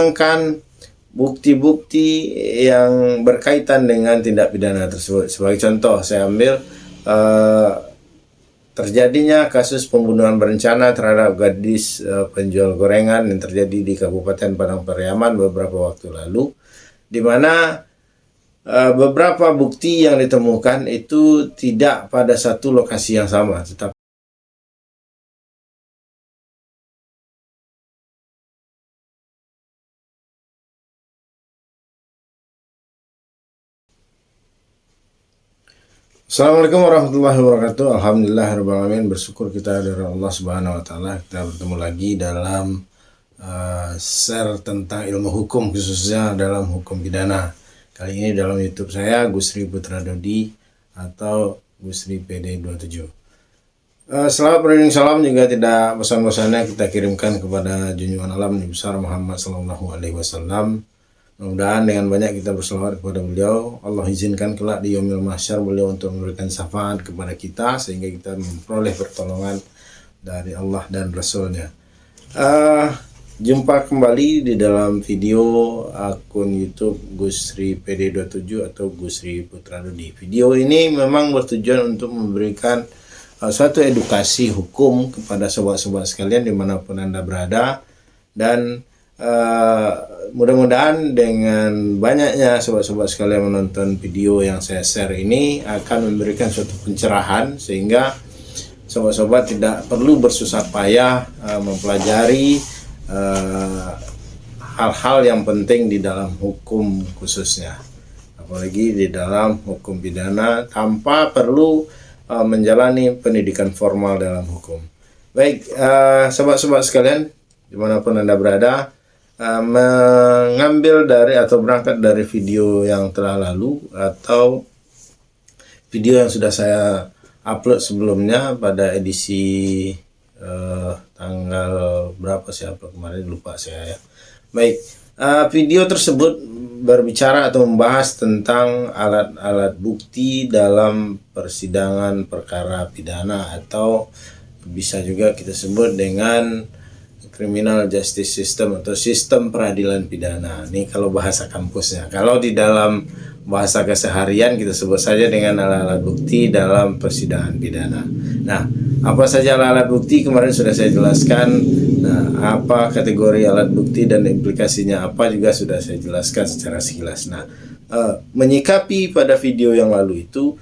menghilangkan bukti-bukti yang berkaitan dengan tindak pidana tersebut. Sebagai contoh, saya ambil terjadinya kasus pembunuhan berencana terhadap gadis penjual gorengan yang terjadi di Kabupaten Padang Pariaman beberapa waktu lalu, di mana beberapa bukti yang ditemukan itu tidak pada satu lokasi yang sama, tetapi Assalamualaikum warahmatullahi wabarakatuh. Alhamdulillahirrahmanirrahim. Bersyukur kita dari Allah Subhanahu wa Ta'ala. Kita bertemu lagi dalam share tentang ilmu hukum, khususnya dalam hukum pidana. Kali ini dalam YouTube saya, Gusri Putra Dodi atau Gusri PD27. Selamat beriring salam juga tidak bosan-bosannya kita kirimkan kepada junjungan alam Nabi besar Muhammad Sallallahu Alaihi Wasallam. Mudah-mudahan dengan banyak kita berselawat kepada beliau, Allah izinkan kelak di yaumil mahsyar beliau untuk memberikan syafaat kepada kita sehingga kita memperoleh pertolongan dari Allah dan Rasulnya. Jumpa kembali di dalam video akun YouTube Gusri PD27 atau Gusri Putra Dodi. Video ini memang bertujuan untuk memberikan suatu edukasi hukum kepada sobat-sobat sekalian dimanapun Anda berada, dan mudah-mudahan dengan banyaknya sobat-sobat sekalian menonton video yang saya share ini akan memberikan suatu pencerahan sehingga sobat-sobat tidak perlu bersusah payah mempelajari hal-hal yang penting di dalam hukum khususnya, apalagi di dalam hukum pidana tanpa perlu menjalani pendidikan formal dalam hukum. Baik, sobat-sobat sekalian dimanapun Anda berada, mengambil dari atau berangkat dari video yang telah lalu atau video yang sudah saya upload sebelumnya pada edisi tanggal berapa saya upload kemarin, lupa saya ya. Baik, video tersebut berbicara atau membahas tentang alat-alat bukti dalam persidangan perkara pidana, atau bisa juga kita sebut dengan criminal justice system atau sistem peradilan pidana. Ini kalau bahasa kampusnya. Kalau di dalam bahasa keseharian kita sebut saja dengan alat-alat bukti dalam persidangan pidana. Nah, apa saja alat-alat bukti kemarin sudah saya jelaskan. Nah, apa kategori alat bukti dan implikasinya apa juga sudah saya jelaskan secara sekilas. Nah, menyikapi pada video yang lalu itu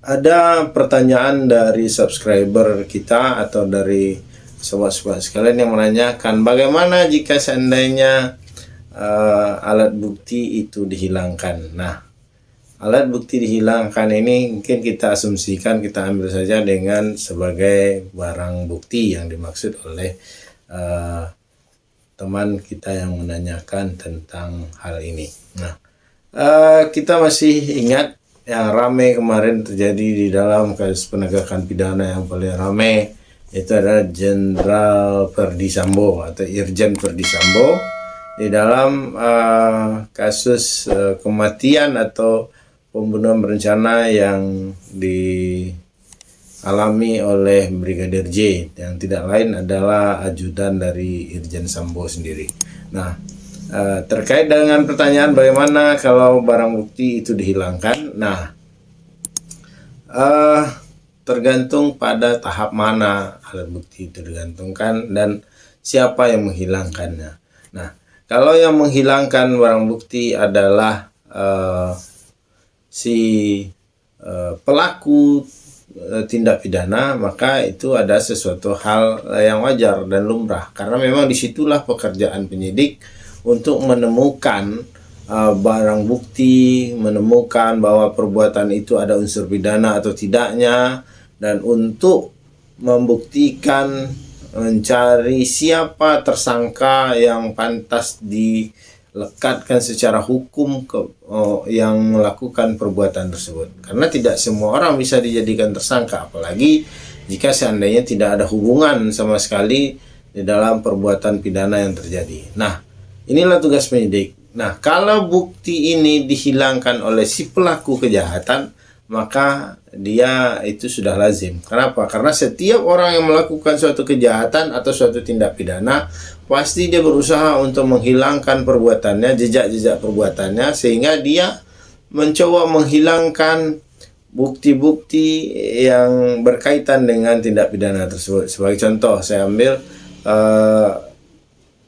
ada pertanyaan dari subscriber kita atau dari sobat-sobat sekalian yang menanyakan bagaimana jika seandainya alat bukti itu dihilangkan. Nah, alat bukti dihilangkan ini mungkin kita asumsikan, kita ambil saja dengan sebagai barang bukti yang dimaksud oleh teman kita yang menanyakan tentang hal ini. Nah, kita masih ingat yang ramai kemarin terjadi di dalam kasus penegakan pidana yang paling ramai, itu adalah Jenderal Ferdy Sambo atau Irjen Ferdy Sambo di dalam kasus kematian atau pembunuhan berencana yang dialami oleh Brigadir J, yang tidak lain adalah ajudan dari Irjen Sambo sendiri. Nah, terkait dengan pertanyaan bagaimana kalau barang bukti itu dihilangkan, nah tergantung pada tahap mana alat bukti itu digantungkan dan siapa yang menghilangkannya. Nah, kalau yang menghilangkan barang bukti adalah pelaku tindak pidana, maka itu ada sesuatu hal yang wajar dan lumrah, karena memang disitulah pekerjaan penyidik untuk menemukan barang bukti, menemukan bahwa perbuatan itu ada unsur pidana atau tidaknya, dan untuk membuktikan, mencari siapa tersangka yang pantas dilekatkan secara hukum yang melakukan perbuatan tersebut. Karena tidak semua orang bisa dijadikan tersangka, apalagi jika seandainya tidak ada hubungan sama sekali di dalam perbuatan pidana yang terjadi. Nah, inilah tugas penyidik. Nah, kalau bukti ini dihilangkan oleh si pelaku kejahatan, maka dia itu sudah lazim. Kenapa? Karena setiap orang yang melakukan suatu kejahatan atau suatu tindak pidana, pasti dia berusaha untuk menghilangkan perbuatannya, jejak-jejak perbuatannya, sehingga dia mencoba menghilangkan bukti-bukti yang berkaitan dengan tindak pidana tersebut. Sebagai contoh, saya ambil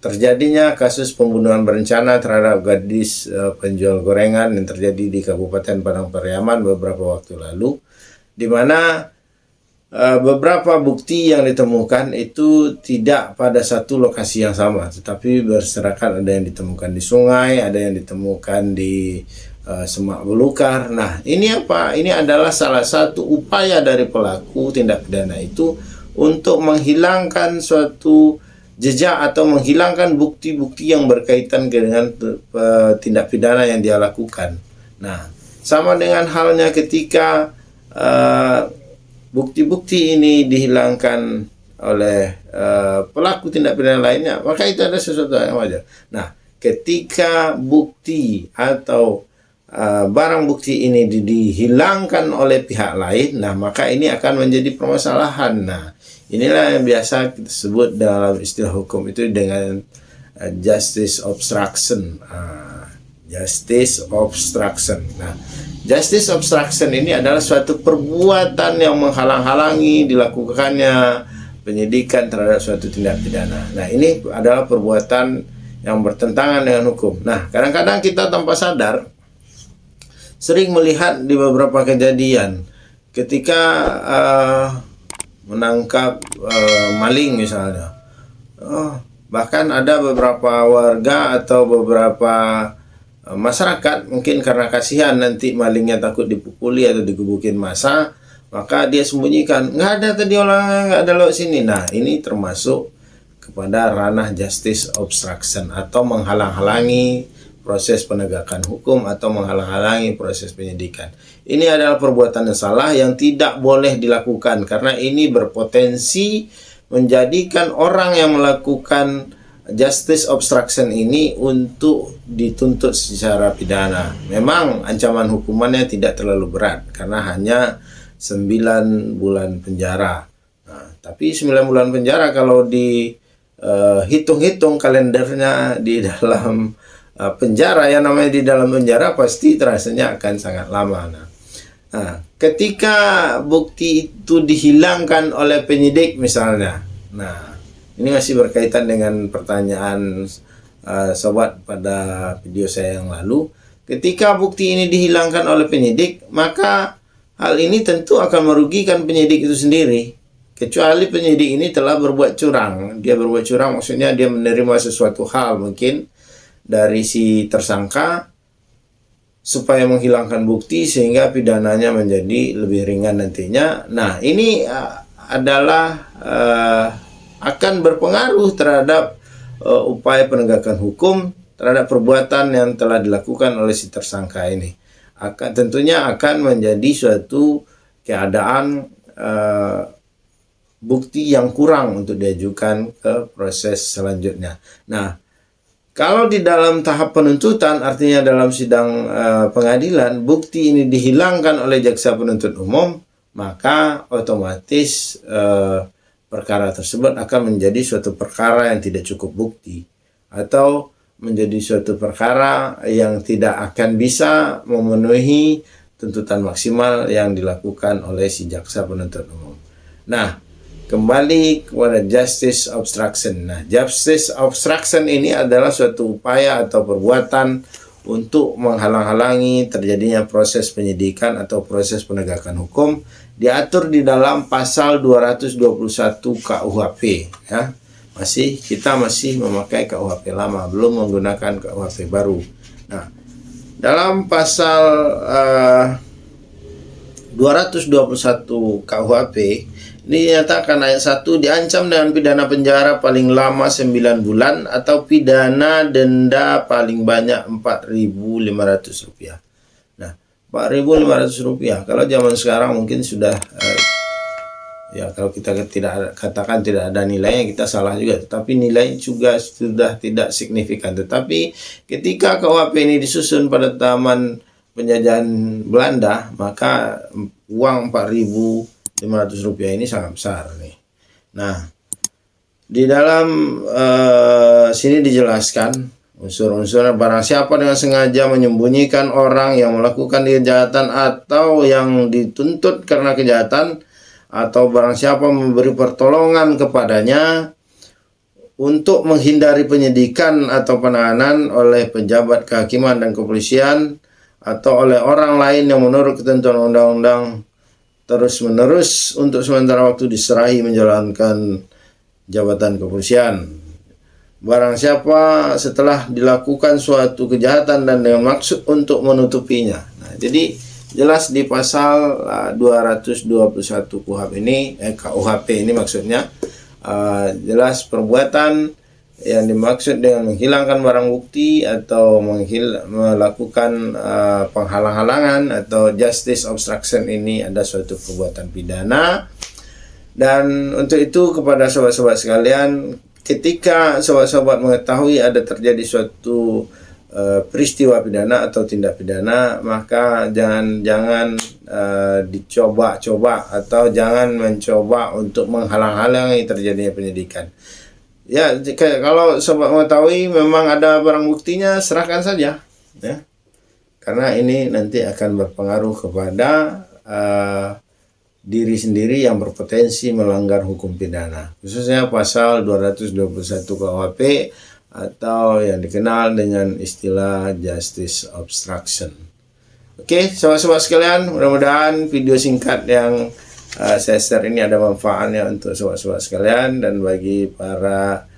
terjadinya kasus pembunuhan berencana terhadap gadis penjual gorengan yang terjadi di Kabupaten Padang Pariaman beberapa waktu lalu, di mana beberapa bukti yang ditemukan itu tidak pada satu lokasi yang sama, tetapi berserakan. Ada yang ditemukan di sungai, ada yang ditemukan di semak belukar. Nah, ini apa? Ini adalah salah satu upaya dari pelaku tindak pidana itu untuk menghilangkan suatu jejak atau menghilangkan bukti-bukti yang berkaitan dengan tindak pidana yang dia lakukan. Nah, sama dengan halnya ketika bukti-bukti ini dihilangkan oleh pelaku tindak pidana lainnya, maka itu ada sesuatu yang wajar. Nah, ketika bukti atau barang bukti ini dihilangkan oleh pihak lain, nah maka ini akan menjadi permasalahan. Nah, inilah yang biasa kita sebut dalam istilah hukum itu dengan justice obstruction. Justice obstruction. Nah, justice obstruction ini adalah suatu perbuatan yang menghalang-halangi dilakukannya penyidikan terhadap suatu tindak pidana. Nah, ini adalah perbuatan yang bertentangan dengan hukum. Nah, kadang-kadang kita tanpa sadar sering melihat di beberapa kejadian ketika menangkap maling misalnya. Bahkan ada beberapa warga atau beberapa masyarakat mungkin karena kasihan nanti malingnya takut dipukuli atau digebukin massa, maka dia sembunyikan. Nggak ada tadi orang, nggak ada lewat sini. Nah, ini termasuk kepada ranah justice obstruction atau menghalang-halangi proses penegakan hukum atau menghalang-halangi proses penyidikan. Ini adalah perbuatan yang salah yang tidak boleh dilakukan karena ini berpotensi menjadikan orang yang melakukan justice obstruction ini untuk dituntut secara pidana. Memang ancaman hukumannya tidak terlalu berat karena hanya 9 bulan penjara. Nah, tapi 9 bulan penjara kalau dihitung-hitung kalendernya di dalam penjara, yang namanya di dalam penjara pasti terasanya akan sangat lama. Nah, ketika bukti itu dihilangkan oleh penyidik misalnya, nah ini masih berkaitan dengan pertanyaan sobat pada video saya yang lalu. Ketika bukti ini dihilangkan oleh penyidik, maka hal ini tentu akan merugikan penyidik itu sendiri. Kecuali penyidik ini telah berbuat curang. Dia berbuat curang maksudnya dia menerima sesuatu hal mungkin dari si tersangka supaya menghilangkan bukti sehingga pidananya menjadi lebih ringan nantinya. Nah, ini adalah akan berpengaruh terhadap upaya penegakan hukum terhadap perbuatan yang telah dilakukan oleh si tersangka ini. Tentunya akan menjadi suatu keadaan bukti yang kurang untuk diajukan ke proses selanjutnya. Nah, kalau di dalam tahap penuntutan, artinya dalam sidang pengadilan, bukti ini dihilangkan oleh jaksa penuntut umum, maka otomatis perkara tersebut akan menjadi suatu perkara yang tidak cukup bukti, atau menjadi suatu perkara yang tidak akan bisa memenuhi tuntutan maksimal yang dilakukan oleh si jaksa penuntut umum. Nah, kembali kepada justice obstruction. Nah, justice obstruction ini adalah suatu upaya atau perbuatan untuk menghalang-halangi terjadinya proses penyidikan atau proses penegakan hukum, diatur di dalam pasal 221 KUHP ya. Kita masih memakai KUHP lama, belum menggunakan KUHP baru. Nah, dalam pasal 221 KUHP dinyatakan ayat 1 diancam dengan pidana penjara paling lama 9 bulan atau pidana denda paling banyak Rp4.500. Nah, Rp4.500 kalau zaman sekarang mungkin sudah ya kalau kita katakan tidak ada nilainya kita salah juga, tetapi nilai juga sudah tidak signifikan. Tetapi ketika KUHP ini disusun pada zaman penjajahan Belanda, maka uang 4.500 rupiah ini sangat besar nih. Nah, di dalam sini dijelaskan unsur-unsurnya: barang siapa dengan sengaja menyembunyikan orang yang melakukan kejahatan atau yang dituntut karena kejahatan, atau barang siapa memberi pertolongan kepadanya untuk menghindari penyidikan atau penahanan oleh pejabat kehakiman dan kepolisian atau oleh orang lain yang menurut ketentuan undang-undang terus-menerus untuk sementara waktu diserahi menjalankan jabatan kepolisian. Barang siapa setelah dilakukan suatu kejahatan dan dengan maksud untuk menutupinya. Nah, jadi jelas di pasal 221 KUHP ini, KUHP ini maksudnya, jelas perbuatan yang dimaksud dengan menghilangkan barang bukti atau melakukan penghalang-halangan atau justice obstruction ini ada suatu perbuatan pidana. Dan untuk itu kepada sobat-sobat sekalian, ketika sobat-sobat mengetahui ada terjadi suatu peristiwa pidana atau tindak pidana, maka jangan dicoba-coba atau jangan mencoba untuk menghalang-halangi terjadinya penyidikan. Ya, kalau sobat mengetahui memang ada barang buktinya, serahkan saja, ya, karena ini nanti akan berpengaruh kepada diri sendiri yang berpotensi melanggar hukum pidana, khususnya pasal 221 KUHP atau yang dikenal dengan istilah justice obstruction. Oke, sobat-sobat sekalian, mudah-mudahan video singkat yang saya share ini ada manfaatnya untuk sobat-sobat sekalian dan bagi para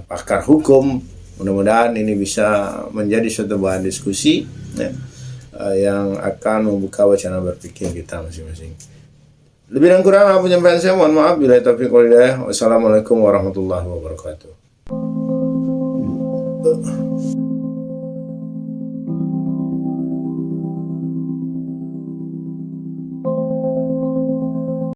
pakar hukum. Mudah-mudahan ini bisa menjadi suatu bahan diskusi, ya, yang akan membuka wacana berpikir kita masing-masing. Lebih dan kurang apa penyampaian saya, mohon maaf. Bila taufiq wal hidayah. Wassalamualaikum warahmatullahi wabarakatuh.